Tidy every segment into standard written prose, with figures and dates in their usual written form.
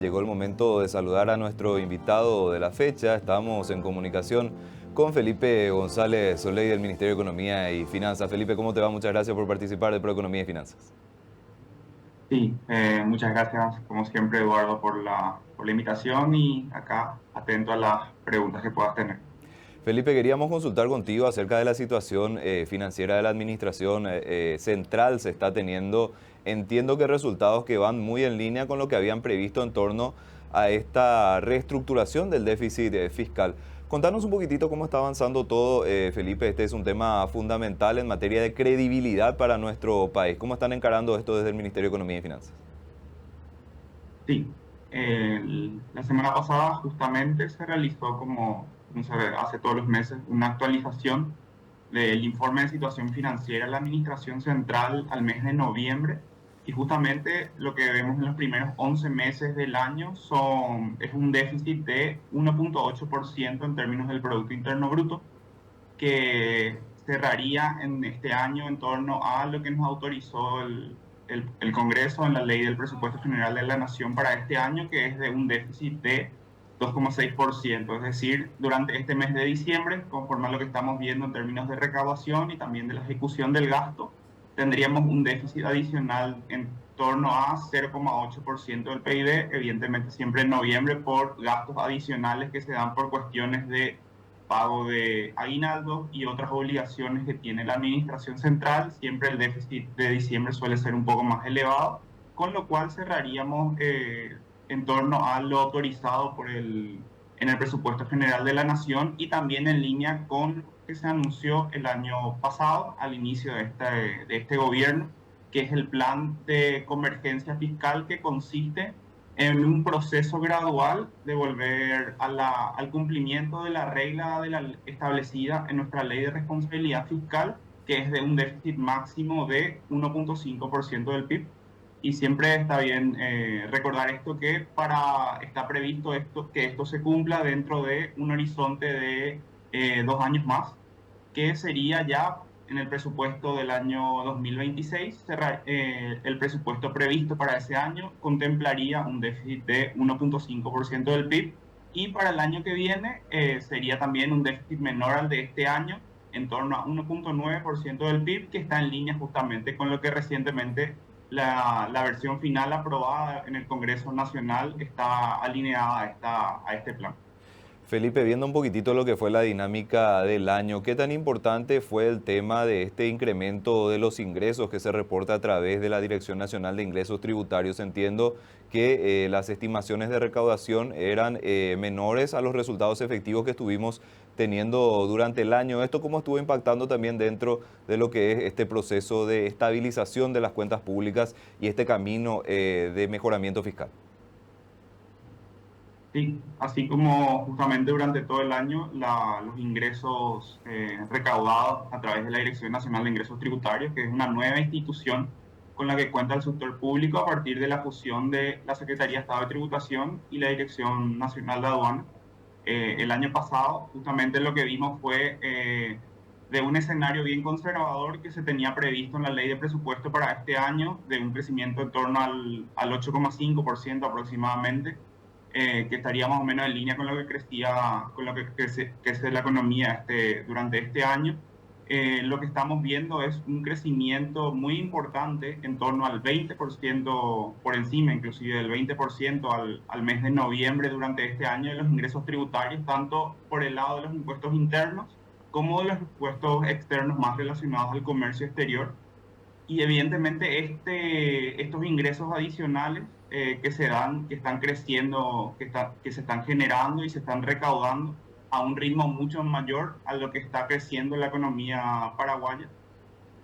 Llegó el momento de saludar a nuestro invitado de la fecha. Estamos en comunicación con Felipe González Soley del Ministerio de Economía y Finanzas. Felipe, ¿cómo te va? Muchas gracias por participar de Proeconomía y Finanzas. Sí, muchas gracias, como siempre, Eduardo, por la invitación y acá atento a las preguntas que puedas tener. Felipe, queríamos consultar contigo acerca de la situación financiera de la administración central se está teniendo. Entiendo que resultados que van muy en línea con lo que habían previsto en torno a esta reestructuración del déficit fiscal. Contanos un poquitito cómo está avanzando todo, Felipe. Este es un tema fundamental en materia de credibilidad para nuestro país. ¿Cómo están encarando esto desde el Ministerio de Economía y Finanzas? Sí, la semana pasada justamente se realizó, como se hace todos los meses, una actualización del informe de situación financiera de la Administración Central al mes de noviembre. Y justamente lo que vemos en los primeros 11 meses del año es un déficit de 1,8% en términos del Producto Interno Bruto, que cerraría en este año en torno a lo que nos autorizó el Congreso en la Ley del Presupuesto General de la Nación para este año, que es de un déficit de 2,6%. Es decir, durante este mes de diciembre, conforme a lo que estamos viendo en términos de recaudación y también de la ejecución del gasto, tendríamos un déficit adicional en torno a 0,8% del PIB, evidentemente siempre en noviembre por gastos adicionales que se dan por cuestiones de pago de aguinaldos y otras obligaciones que tiene la administración central. Siempre el déficit de diciembre suele ser un poco más elevado, con lo cual cerraríamos en torno a lo autorizado en el presupuesto general de la Nación y también en línea con lo que se anunció el año pasado al inicio de este gobierno, que es el plan de convergencia fiscal, que consiste en un proceso gradual de volver al cumplimiento de la regla establecida en nuestra ley de responsabilidad fiscal, que es de un déficit máximo de 1,5% del PIB. Y siempre está bien recordar esto, que está previsto que esto se cumpla dentro de un horizonte de 2 años más, que sería ya en el presupuesto del año 2026. El presupuesto previsto para ese año contemplaría un déficit de 1,5% del PIB, y para el año que viene sería también un déficit menor al de este año, en torno a 1,9% del PIB, que está en línea justamente con lo que recientemente la versión final aprobada en el Congreso Nacional está alineada a este plan. Felipe, viendo un poquitito lo que fue la dinámica del año, ¿qué tan importante fue el tema de este incremento de los ingresos que se reporta a través de la Dirección Nacional de Ingresos Tributarios? Entiendo que las estimaciones de recaudación eran menores a los resultados efectivos que estuvimos teniendo durante el año. ¿Esto cómo estuvo impactando también dentro de lo que es este proceso de estabilización de las cuentas públicas y este camino de mejoramiento fiscal? Sí, así como justamente durante todo el año los ingresos recaudados a través de la Dirección Nacional de Ingresos Tributarios, que es una nueva institución con la que cuenta el sector público a partir de la fusión de la Secretaría de Estado de Tributación y la Dirección Nacional de Aduanas. El año pasado justamente lo que vimos fue de un escenario bien conservador que se tenía previsto en la ley de presupuesto para este año, de un crecimiento en torno al 8,5% aproximadamente, que estaría más o menos en línea con lo que con lo que crece la economía durante este año. Lo que estamos viendo es un crecimiento muy importante, en torno al 20%, por encima inclusive del 20% al mes de noviembre durante este año, de los ingresos tributarios, tanto por el lado de los impuestos internos como de los impuestos externos más relacionados al comercio exterior. Y evidentemente estos ingresos adicionales que se dan, que están creciendo, que se están generando y se están recaudando a un ritmo mucho mayor a lo que está creciendo la economía paraguaya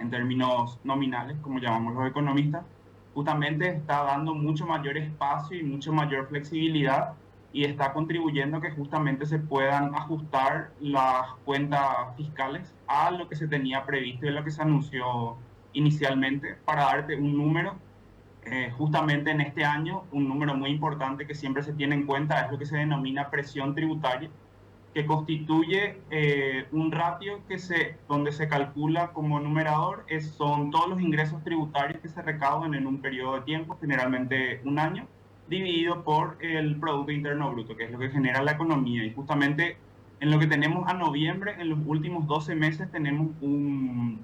en términos nominales, como llamamos los economistas, justamente está dando mucho mayor espacio y mucho mayor flexibilidad, y está contribuyendo a que justamente se puedan ajustar las cuentas fiscales a lo que se tenía previsto y a lo que se anunció inicialmente. Para darte un número, justamente en este año, un número muy importante que siempre se tiene en cuenta es lo que se denomina presión tributaria, que constituye un ratio donde se calcula como numerador, son todos los ingresos tributarios que se recaudan en un periodo de tiempo, generalmente un año, dividido por el Producto Interno Bruto, que es lo que genera la economía. Y justamente en lo que tenemos a noviembre, en los últimos 12 meses, tenemos un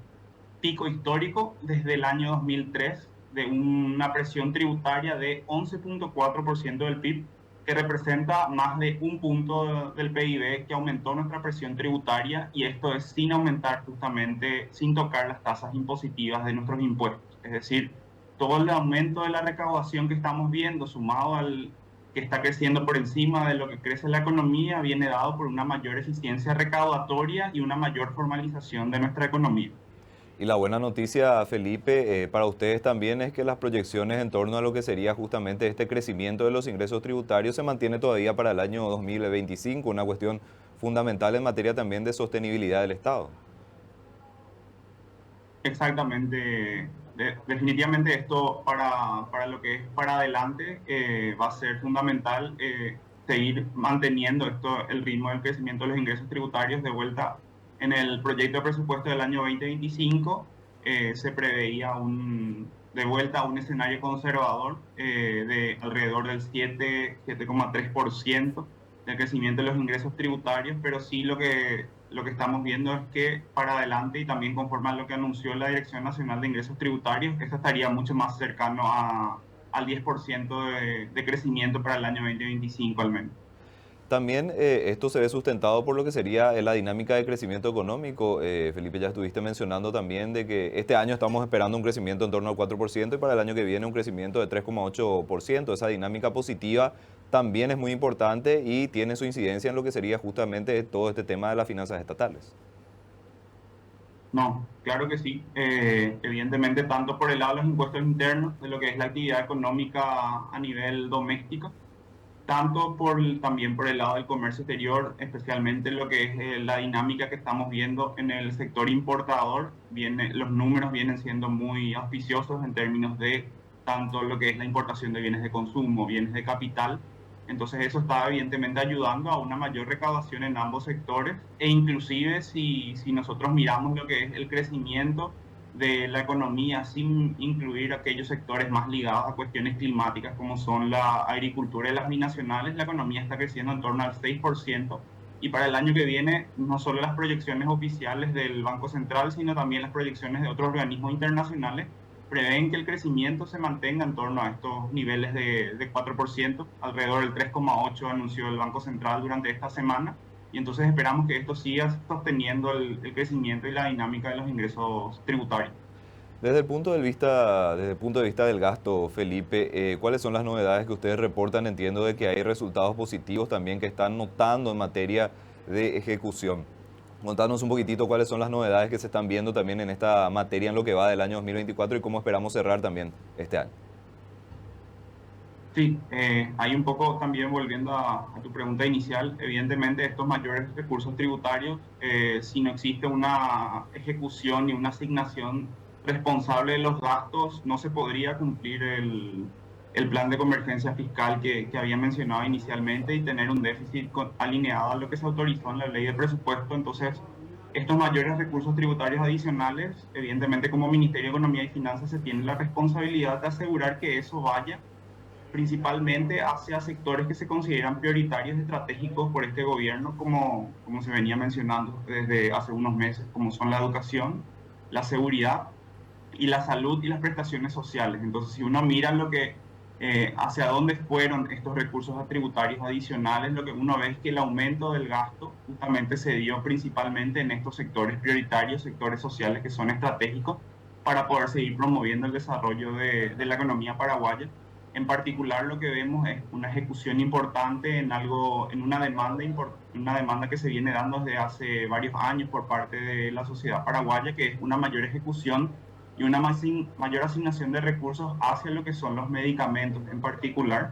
pico histórico desde el año 2003 de una presión tributaria de 11,4% del PIB, que representa más de un punto del PIB que aumentó nuestra presión tributaria, y esto es sin aumentar justamente, sin tocar las tasas impositivas de nuestros impuestos. Es decir, todo el aumento de la recaudación que estamos viendo, sumado al que está creciendo por encima de lo que crece la economía, viene dado por una mayor eficiencia recaudatoria y una mayor formalización de nuestra economía. Y la buena noticia, Felipe, para ustedes también es que las proyecciones en torno a lo que sería justamente este crecimiento de los ingresos tributarios se mantiene todavía para el año 2025, una cuestión fundamental en materia también de sostenibilidad del Estado. Exactamente. Definitivamente esto para lo que es para adelante va a ser fundamental seguir manteniendo el ritmo del crecimiento de los ingresos tributarios. De vuelta, en el proyecto de presupuesto del año 2025 se preveía de vuelta a un escenario conservador de alrededor del 7,3% del crecimiento de los ingresos tributarios, pero sí lo que estamos viendo es que para adelante, y también conforme a lo que anunció la Dirección Nacional de Ingresos Tributarios, esto estaría mucho más cercano al 10% de crecimiento para el año 2025 al menos. También esto se ve sustentado por lo que sería la dinámica de crecimiento económico. Felipe, ya estuviste mencionando también de que este año estamos esperando un crecimiento en torno al 4% y para el año que viene un crecimiento de 3,8%. Esa dinámica positiva también es muy importante y tiene su incidencia en lo que sería justamente todo este tema de las finanzas estatales. No, claro que sí. Evidentemente, tanto por el lado de los impuestos internos, de lo que es la actividad económica a nivel doméstico, tanto también por el lado del comercio exterior, especialmente lo que es la dinámica que estamos viendo en el sector importador. Los números vienen siendo muy auspiciosos en términos de tanto lo que es la importación de bienes de consumo, bienes de capital. Entonces eso está evidentemente ayudando a una mayor recaudación en ambos sectores, e inclusive si nosotros miramos lo que es el crecimiento de la economía sin incluir aquellos sectores más ligados a cuestiones climáticas como son la agricultura y las binacionales, la economía está creciendo en torno al 6%, y para el año que viene no solo las proyecciones oficiales del Banco Central, sino también las proyecciones de otros organismos internacionales prevén que el crecimiento se mantenga en torno a estos niveles de 4%, alrededor del 3,8% anunció el Banco Central durante esta semana, y entonces esperamos que esto siga sosteniendo el crecimiento y la dinámica de los ingresos tributarios. Desde el punto de vista del gasto, Felipe, ¿cuáles son las novedades que ustedes reportan? Entiendo de que hay resultados positivos también que están notando en materia de ejecución. Contanos un poquitito cuáles son las novedades que se están viendo también en esta materia en lo que va del año 2024 y cómo esperamos cerrar también este año. Sí, hay un poco también volviendo a tu pregunta inicial, evidentemente estos mayores recursos tributarios, si no existe una ejecución y una asignación responsable de los gastos, no se podría cumplir el plan de convergencia fiscal que había mencionado inicialmente y tener un déficit alineado a lo que se autorizó en la ley de presupuesto. Entonces, estos mayores recursos tributarios adicionales, evidentemente como Ministerio de Economía y Finanzas se tiene la responsabilidad de asegurar que eso vaya principalmente hacia sectores que se consideran prioritarios y estratégicos por este gobierno, como se venía mencionando desde hace unos meses, como son la educación, la seguridad y la salud y las prestaciones sociales. Entonces, si uno mira hacia dónde fueron estos recursos tributarios adicionales, lo que uno ve es que el aumento del gasto justamente se dio principalmente en estos sectores prioritarios, sectores sociales que son estratégicos para poder seguir promoviendo el desarrollo de la economía paraguaya. En particular, lo que vemos es una ejecución importante en una demanda que se viene dando desde hace varios años por parte de la sociedad paraguaya, que es una mayor ejecución y una mayor asignación de recursos hacia lo que son los medicamentos en particular.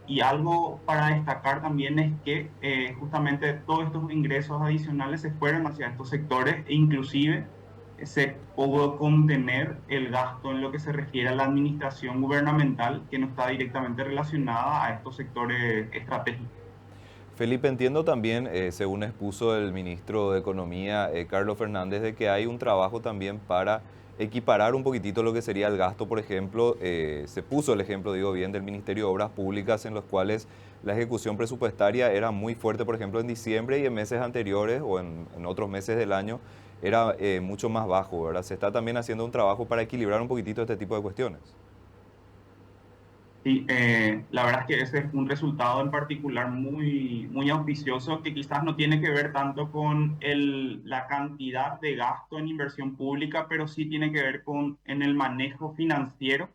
Y algo para destacar también es que justamente todos estos ingresos adicionales se fueron hacia estos sectores, e inclusive se pudo contener el gasto en lo que se refiere a la administración gubernamental, que no está directamente relacionada a estos sectores estratégicos. Felipe, entiendo también, según expuso el ministro de Economía, Carlos Fernández, de que hay un trabajo también para equiparar un poquitito lo que sería el gasto, por ejemplo, se puso el ejemplo, digo bien, del Ministerio de Obras Públicas en los cuales la ejecución presupuestaria era muy fuerte, por ejemplo, en diciembre y en meses anteriores o en otros meses del año era mucho más bajo, ¿verdad? Se está también haciendo un trabajo para equilibrar un poquitito este tipo de cuestiones. Sí, la verdad es que ese es un resultado en particular muy auspicioso que quizás no tiene que ver tanto con la cantidad de gasto en inversión pública, pero sí tiene que ver en el manejo financiero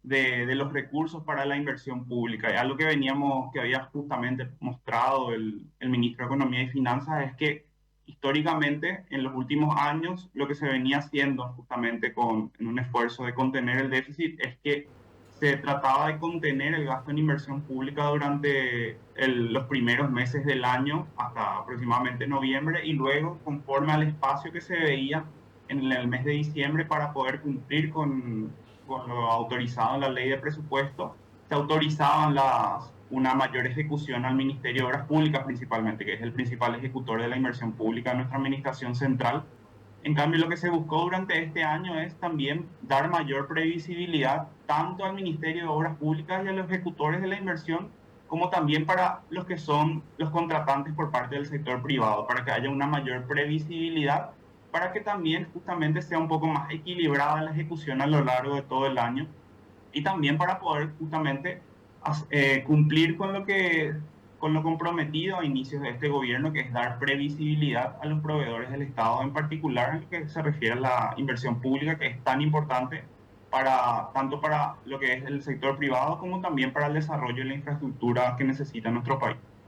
de los recursos para la inversión pública. Y algo que había justamente mostrado el ministro de Economía y Finanzas es que históricamente en los últimos años lo que se venía haciendo justamente en un esfuerzo de contener el déficit es que se trataba de contener el gasto en inversión pública durante los primeros meses del año hasta aproximadamente noviembre y luego conforme al espacio que se veía en el mes de diciembre para poder cumplir con lo autorizado en la ley de presupuesto, se autorizaban una mayor ejecución al Ministerio de Obras Públicas principalmente, que es el principal ejecutor de la inversión pública de nuestra administración central. En cambio, lo que se buscó durante este año es también dar mayor previsibilidad tanto al Ministerio de Obras Públicas y a los ejecutores de la inversión, como también para los que son los contratantes por parte del sector privado, para que haya una mayor previsibilidad, para que también justamente sea un poco más equilibrada la ejecución a lo largo de todo el año y también para poder justamente cumplir con lo comprometido a inicios de este gobierno, que es dar previsibilidad a los proveedores del Estado, en particular en lo que se refiere a la inversión pública, que es tan importante tanto para lo que es el sector privado como también para el desarrollo de la infraestructura que necesita nuestro país.